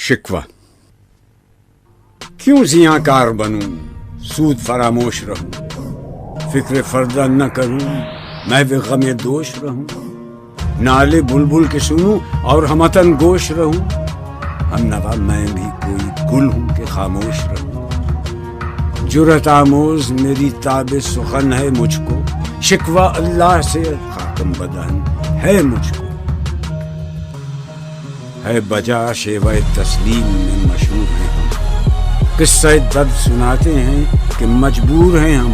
شکوہ. کیوں زیاں بنوں سود فراموش رہوں، فکر فردہ نہ کروں میں بھی غم دوش رہوں، نالے بلبل کے سنوں اور ہمتن گوش رہوں، ہم نوا میں بھی کوئی گل ہوں کہ خاموش رہوں. جرأت آموز میری تاب سخن ہے مجھ کو، شکوہ اللہ سے خاکم بدن ہے مجھ کو. ہے بجا شیوہ تسلیم میں مشہور ہیں ہم، قصہ درد سناتے ہیں کہ مجبور ہیں ہم.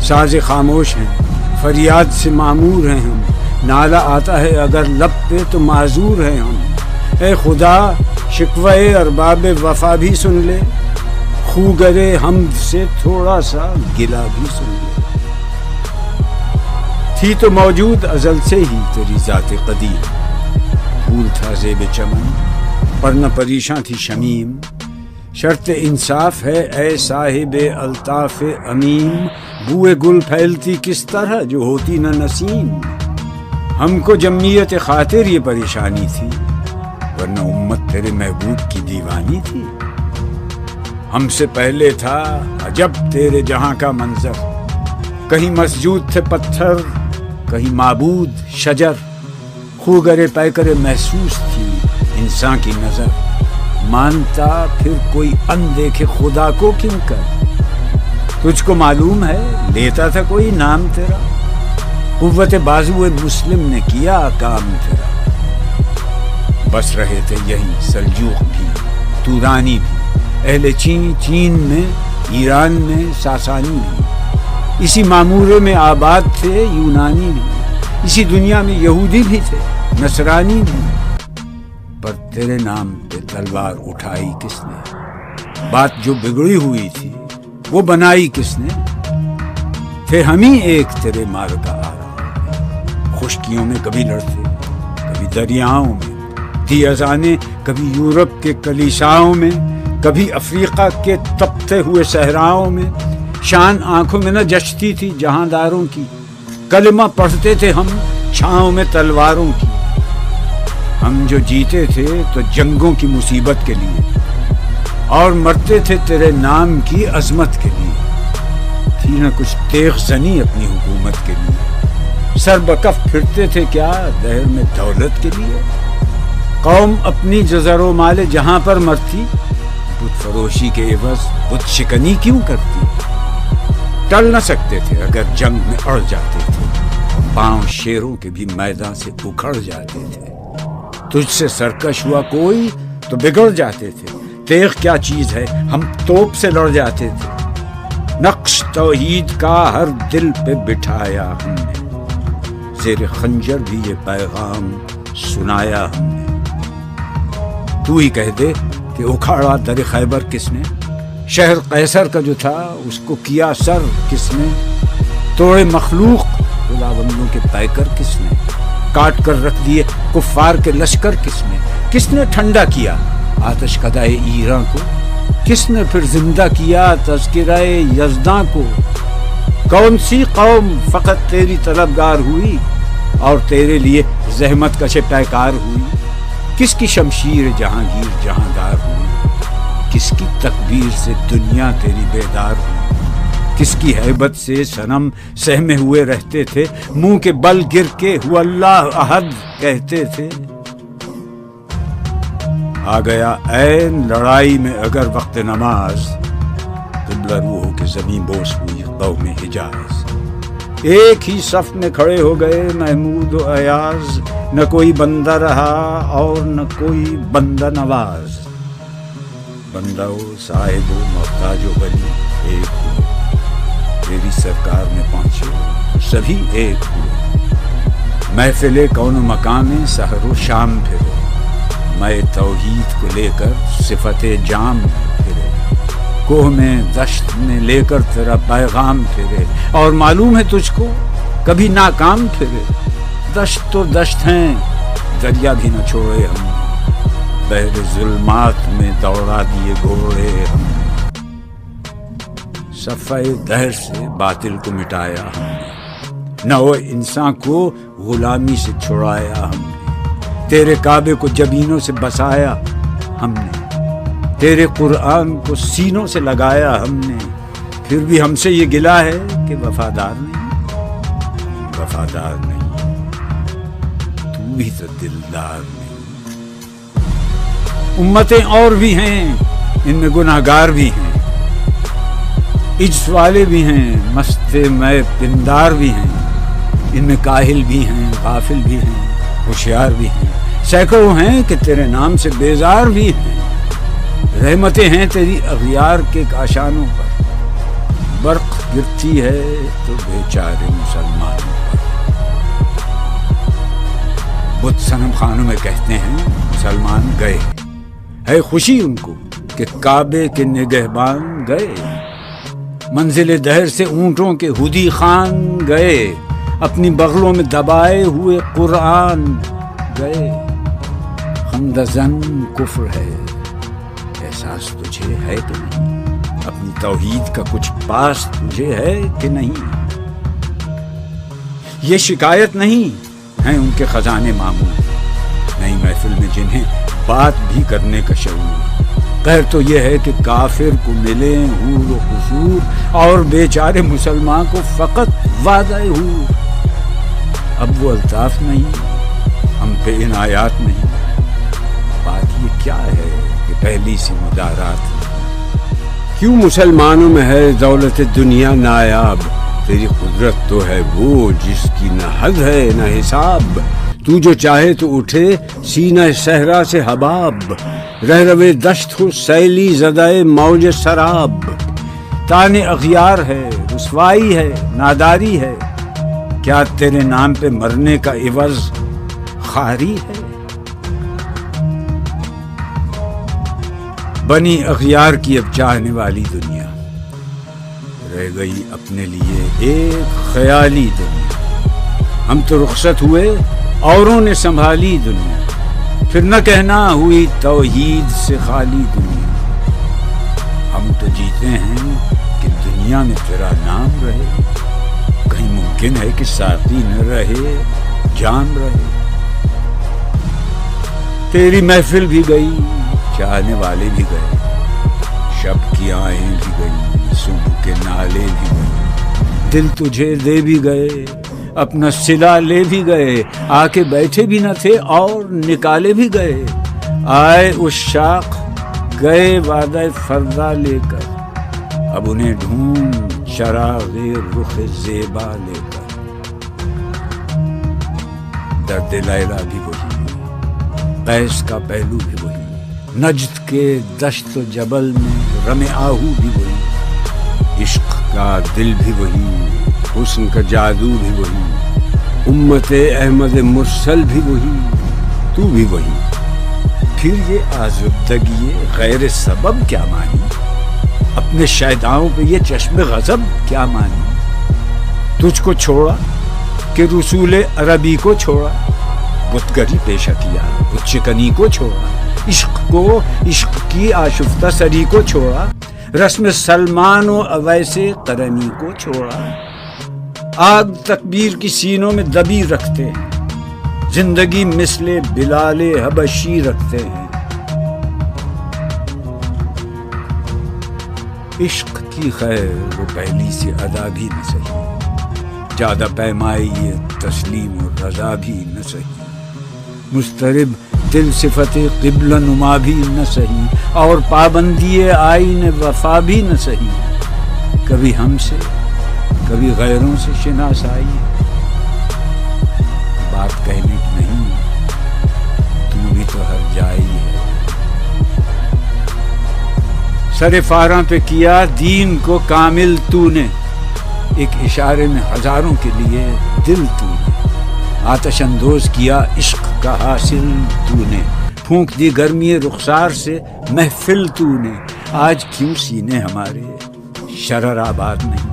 ساز خاموش ہیں فریاد سے معمور ہیں ہم، نالہ آتا ہے اگر لب پہ تو معذور ہیں ہم. اے خدا شکوہ ارباب وفا بھی سن لے، خوگرے حمد سے تھوڑا سا گلا بھی سن لے. تھی تو موجود ازل سے ہی تیری ذات قدیم، پھول تھا زیب چمن پر نہ پریشاں تھی شمیم. شرط انصاف ہے اے صاحب الطاف امیم، بوئے گل پھیلتی کس طرح جو ہوتی نہ نسیم. ہم کو جمعیت خاطر یہ پریشانی تھی، ورنہ امت تیرے محبوب کی دیوانی تھی. ہم سے پہلے تھا عجب تیرے جہاں کا منظر، کہیں مسجود تھے پتھر کہیں معبود شجر. خوگرے پیکرے محسوس تھی انسان کی نظر، مانتا پھر کوئی اندیکھے خدا کو کیوں کر. تجھ کو معلوم ہے لیتا تھا کوئی نام تیرا، قوت بازو مسلم نے کیا کام تیرا. بس رہے تھے یہی سلجوق بھی تورانی بھی، اہل چین میں، ایران میں، ساسانی بھی. اسی معمورے میں آباد تھے یونانی بھی، اسی دنیا میں یہودی بھی تھے نصرانی بھی. پر تیرے نام پہ تلوار اٹھائی کس نے، بات جو بگڑی ہوئی تھی وہ بنائی کس نے. تھے ہم ہی ایک تیرے مار کا آرا، خشکیوں میں کبھی لڑتے کبھی دریاؤں میں، تھی اذانیں کبھی یورپ کے کلیساؤں میں کبھی افریقہ کے تپتے ہوئے صحراؤں میں. شان آنکھوں میں نہ جچتی تھی جہانداروں کی، کلمہ پڑھتے تھے ہم چھاؤں میں تلواروں کی. ہم جو جیتے تھے تو جنگوں کی مصیبت کے لیے، اور مرتے تھے تیرے نام کی عظمت کے لیے. تھی نہ کچھ تیغ زنی اپنی حکومت کے لیے، سر بکف پھرتے تھے کیا دہر میں دولت کے لیے. قوم اپنی جزر و مال جہاں پر مرتی، بت فروشی کے عوض بت شکنی کیوں کرتی. ٹل نہ سکتے تھے اگر جنگ میں اڑ جاتے تھے، پاؤں شیروں کے بھی میدان سے اکھڑ جاتے تھے. تجھ سے سرکش ہوا کوئی تو بگڑ جاتے تھے. تیغ کیا چیز ہے ہم توپ سے لڑ جاتے تھے. نقش توحید کا ہر دل پہ بٹھایا ہم نے، زیر خنجر بھی یہ پیغام سنایا ہم نے. تو ہی کہہ دے کہ اکھاڑا در خیبر کس نے، شہر قیصر کا جو تھا اس کو کیا سر کس نے. توڑے مخلوق خداوندوں کے پیکر کس نے، کاٹ کر رکھ دیے کفار کے لشکر کس نے ٹھنڈا کیا آتش کدائے ایران کو، کس نے پھر زندہ کیا تذکرہ یزداں کو. کون سی قوم فقط تیری طلبگار ہوئی اور تیرے لیے زحمت کش پیکار ہوئی. کس کی شمشیر جہانگیر جہاندار ہوئی، کس کی تکبیر سے دنیا تیری بیدار ہوئی. کس کی ہیبت سے صنم سہمے ہوئے رہتے تھے، منہ کے بل گر کے ہوا اللہ احد کہتے تھے. آ گیا عین لڑائی میں اگر وقت نماز، قبلہ روح کے زمین بوس ہوئی قوم حجاز. ایک ہی صف میں کھڑے ہو گئے محمود و ایاز، نہ کوئی بندہ رہا اور نہ کوئی بندہ نواز. بندہ و صاحب و محتاج و غنی ایک ہوئے، تیری سرکار میں پہنچے سبھی ایک ہوئے. محفل کون و مقام سحر و شام پھرے، میں توحید کو لے کر صفت جام پھرے. کوہ میں دشت میں لے کر تیرا پیغام پھرے، اور معلوم ہے تجھ کو کبھی ناکام پھرے. دشت تو دشت ہیں دریا بھی نہ چھوڑے ہم، بحر ظلمات میں دوڑا دیے گھوڑے ہم. صفحہ دہر سے باطل کو مٹایا ہم نے، نو انسان کو غلامی سے چھڑایا ہم نے. تیرے کعبے کو جبینوں سے بسایا ہم نے، تیرے قرآن کو سینوں سے لگایا ہم نے، پھر بھی ہم سے یہ گلہ ہے کہ وفادار نہیں، وفادار نہیں، تو بھی تو دلدار نہیں۔ امتیں اور بھی ہیں، ان میں گناہگار بھی ہیں، عجز والے بھی ہیں، مست میں پندار بھی ہیں، ان میں کاہل بھی ہیں، غافل بھی ہیں، ہوشیار بھی ہیں، سینکڑوں ہیں کہ تیرے نام سے بیزار بھی ہیں۔ رحمتیں ہیں تیری اغیار کے کاشانوں پر، برق گرتی ہے تو بیچارے مسلمانوں پر۔ بت صنم خانوں میں کہتے ہیں مسلمان گئے، ہے خوشی ان کو کہ کعبے کے نگہبان گئے، منزل دہر سے اونٹوں کے ہدی خان گئے، اپنی بغلوں میں دبائے ہوئے قرآن گئے۔ حمد زن کفر ہے، احساس تجھے ہے کہ نہیں؟ اپنی توحید کا کچھ پاس تجھے ہے کہ نہیں؟ یہ شکایت نہیں ہیں ان کے خزانے معمول، نئی محفل میں جنہیں بات بھی کرنے کا شعور۔ قہر تو یہ ہے کہ کافر کو ملے حور و قصور، اور بیچارے مسلمان کو فقط وعدہ حور۔ اب وہ الطاف نہیں، ہم پہ عنایات نہیں، بات یہ کیا ہے کہ پہلی سی مدارات نہیں۔ کیوں مسلمانوں میں ہے دولت دنیا نایاب؟ تیری قدرت تو ہے وہ جس کی نہ حد ہے نہ حساب، تو جو چاہے تو اٹھے سینہ صحرا سے حباب، رہ روے دشت ہو سیلی زدائے موج سراب۔ تانے اغیار ہے، رسوائی ہے، ناداری ہے، کیا تیرے نام پہ مرنے کا عوض خواری ہے؟ بنی اغیار کی اب چاہنے والی دنیا، رہ گئی اپنے لیے ایک خیالی دنیا۔ ہم تو رخصت ہوئے، اوروں نے سنبھالی دنیا، پھر نہ کہنا ہوئی توحید سے خالی دنیا۔ ہم تو جیتے ہیں کہ دنیا میں تیرا نام رہے، کہیں ممکن ہے کہ ساقی نہ رہے جام رہے۔ تیری محفل بھی گئی، چاہنے والے بھی گئے، شب کی آہیں بھی گئی، صبح کے نالے بھی گئے، دل تجھے دے بھی گئے، اپنا صلہ لے بھی گئے، آ کے بیٹھے بھی نہ تھے اور نکالے بھی گئے۔ آئے اس شاخ گئے وعدہ فردا لے کر، اب انہیں ڈھونڈ چراغ رخ زیبا لے کر۔ درد لیلا بھی وہی، قیس کا پہلو بھی وہی، نجد کے دشت و جبل میں رم آہو بھی وہی، عشق کا دل بھی وہی، حسن کا جادو بھی وہی، امت احمد مرسل بھی وہی، تو بھی وہی۔ پھر یہ آزردگی غیر سبب کیا مانی؟ اپنے شیداؤں پہ یہ چشم غضب کیا مانی؟ تجھ کو چھوڑا کہ رسول عربی کو چھوڑا، بتگری پیشہ کیا بت شکنی کو چھوڑا، عشق کو عشق کی آشفتہ سری کو چھوڑا، رسم سلمان و اویس قرنی کو چھوڑا۔ آگ تکبیر کی سینوں میں دبی رکھتے ہیں، زندگی مثل بلال حبشی رکھتے ہیں۔ عشق کی خیر وہ پہلی سی ادا بھی نہ سہی، زیادہ پیمائی تسلیم و رضا بھی نہ سہی، مضطرب دل صفت قبلہ نما بھی نہ سہی، اور پابندی آئین وفا بھی نہ سہی۔ کبھی ہم سے کبھی غیروں سے شناسائی، بات کہنے کی نہیں، تو بھی تو ہر جائی ہے۔ سر فاراں پہ کیا دین کو کامل تو نے، ایک اشارے میں ہزاروں کے لیے دل تو نے، آتش اندوز کیا عشق کا حاصل تو نے، پھونک دی گرمی رخسار سے محفل تو نے۔ آج کیوں سینے ہمارے شرر آباد نہیں؟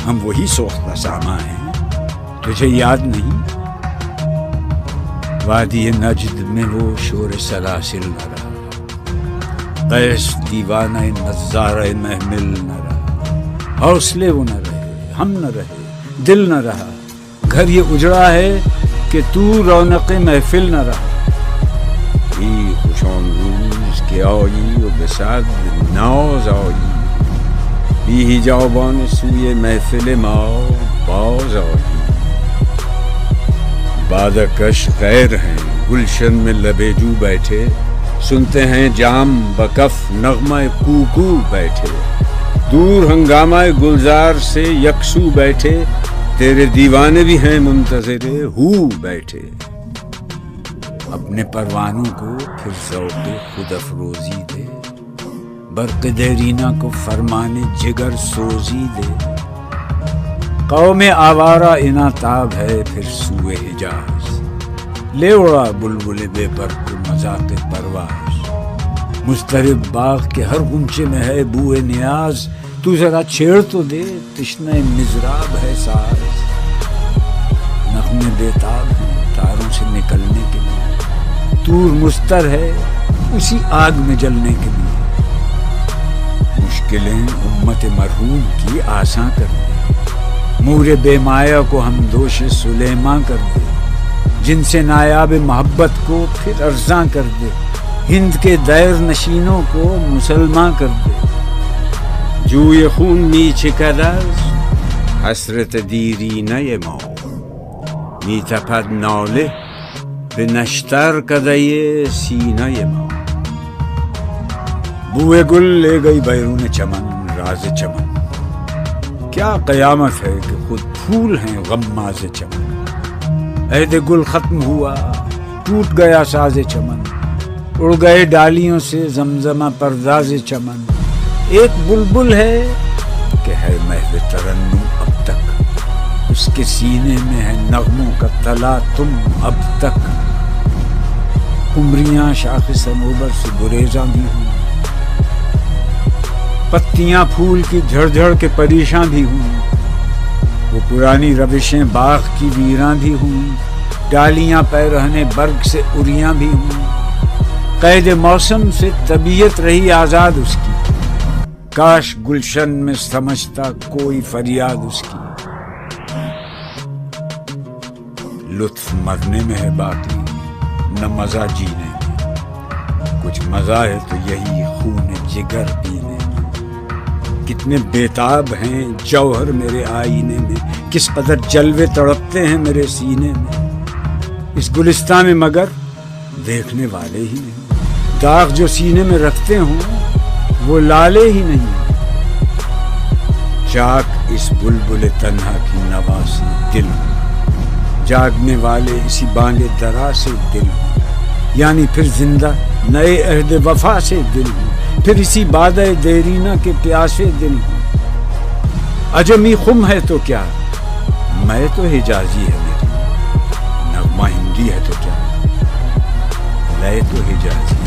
ہم وہی سوختہ ساما ہیں، تجھے یاد نہیں؟ وادی نجد میں وہ شور سلاسل نہ رہا، قیس دیوانہ نظارہ محمل نہ رہا، حوصلے وہ نہ رہے، ہم نہ رہے، دل نہ رہا، گھر یہ اجڑا ہے کہ تو رونق محفل نہ رہا۔ خوشون روز کے که آیی و به صد ناز آیی، بی حجابان سوی محفل ما باز آیی. بادکش غیر ہیں گلشن میں لبے جو بیٹھے، سنتے ہیں جام بکف نغمہ کوکو بیٹھے، دور ہنگامہ گلزار سے یکسو بیٹھے، تیرے دیوانے بھی ہیں منتظر ہو بیٹھے. اپنے پروانوں کو پھر ذوق خود افروزی دے، برق دیرینہ کو فرمان جگر سوزی دے. قوم آوارہ اناتاب ہے پھر سوئے حجاز، لے اڑا بلبل بے پر کو مذاق پرواز. مضطرب باغ کے ہر غنچے میں ہے بوئے نیاز، تو ذرا چھیڑ تو دے تشنہ مضراب ہے ساز. نغمے بیتاب ہیں تاروں سے نکلنے کے لیے، طور مستر ہے اسی آگ میں جلنے کے لیے. مشکلیں امت مرحوم کی آساں کر دے، مور بے مایا کو ہم دوش سلیماں کر دے. جن سے نایاب محبت کو پھر ارزاں کر دے، ہند کے دیر نشینوں کو مسلمان کر دے. جوی خون می چکد از حسرت دیرینه ما، می تپد ناله به نشتر کدۀ سینه ما. بوئے گل لے گئی بیرون چمن راز چمن، کیا قیامت ہے کہ خود پھول ہیں غماز چمن. عہد گل ختم ہوا ٹوٹ گیا ساز چمن، اڑ گئے ڈالیوں سے زمزمہ پرداز چمن. ایک بلبل ہے کہ ہے محو ترنم اب تک، اس کے سینے میں ہے نغموں کا تلا تم اب تک. عمریاں شاخ صنوبر سے گریزاں بھی ہوں، پتیاں پھول کی جھڑ جھڑ کے پریشاں بھی ہوں. وہ پرانی روشیں باغ کی ویراں بھی ہوں، ڈالیاں پیرہنے برگ سے اریاں بھی ہوں. قید موسم سے طبیعت رہی آزاد اس کی، کاش گلشن میں سمجھتا کوئی فریاد اس کی. لطف مرنے میں ہے باقی نہ مزہ جینے میں، کچھ مزہ ہے تو یہی خون جگر پینے میں. کتنے بیتاب ہیں جوہر میرے آئینے میں، کس قدر جلوے تڑپتے ہیں میرے سینے میں. اس گلستان میں مگر دیکھنے والے ہی نہیں، داغ جو سینے میں رکھتے ہوں وہ لالے ہی نہیں. چاک اس بلبل تنہا کی نوا سے دل ہوں، جاگنے والے اسی بانگ درا سے دل ہوں. یعنی پھر زندہ نئے عہد وفا سے دل ہوں، پھر اسی بادہ دیرینہ کے پیاسے دل ہوں. عجمی خم ہے تو کیا، میں تو حجازی ہے میری، نغمہ ہندی ہے تو کیا، لے تو حجازی.